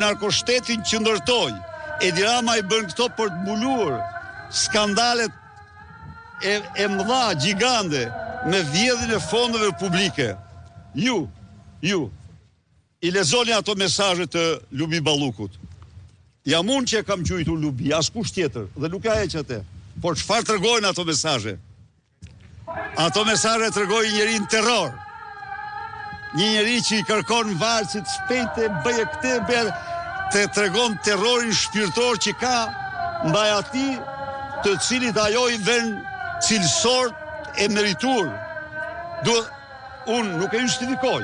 narkoshtetin që ndërtoj. Edi Rama i bën këto për të mbuluar skandalet e mëdha, gjigande, me vjedhjen e fondeve publike. Ju, i lexoni ato mesazhe të Lubi Ballukut. Jam unë që e kam quajtur Lubi, askush tjetër, dhe nuk ka heq atë. Por çfarë tregojnë ato mesazhe? Ato mesazhe tregojnë njerin terror. Një njeri që i kërkon varësit shpejte, bëje këtë, të tregon terrorin shpirtor që ka ndaj atij, të cilit ajo i vën cilësor e meritur. Unë nuk e justifikoj,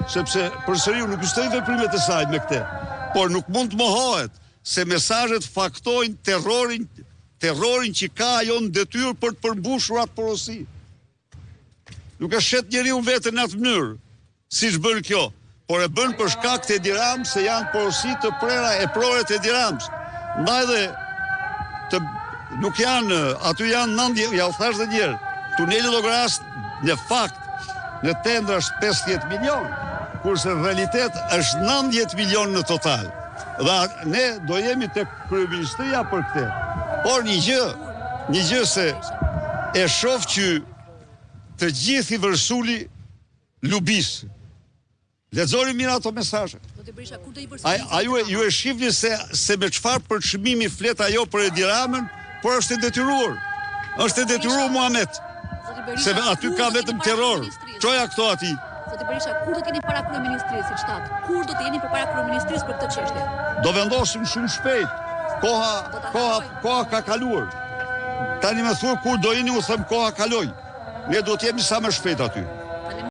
sepse përsëri unë nuk justifikoj veprimet e saj me këtë, por nuk mund të mohohet se mesazhet faktojnë terrorin që ka ajo në detyrë për të përmbushur atë porosi. Nuk e shet njeriu veten në atë mënyrë, siç bën kjo, por e bën për shkak të Edi Ramës, se janë porosi të prera e proret e Edi Ramës. Ndaj dhe nuk janë, aty janë 90, ja u thash dhe njerë, tuneli Llogaras në fakt në tendër është 50 milion, kurse në realitet është 90 milion në total. Dhe ne do jemi tek kryeministria për këtë. Por një gjë se e shoh që të gjithë i vërsuli Lubis. Lexoni mirë ato mesazhe. A ju e shihni se me çfarë përçmimi flet ajo për Edi Ramën, por është e detyruar. Është e detyruar Muhamet. Se aty ka vetëm terror. Çoja këto aty. Zoti Berisha, kur do të jeni para kryeministrisë, siç thatë? Kur do të jeni përpara kryeministrisë për këtë çështje? Do vendosim shumë shpejt. Koha ka kaluar. Tani më thuaj kur do jeni, u them koha kaloi. Ne do të jemi sa më shpejt aty.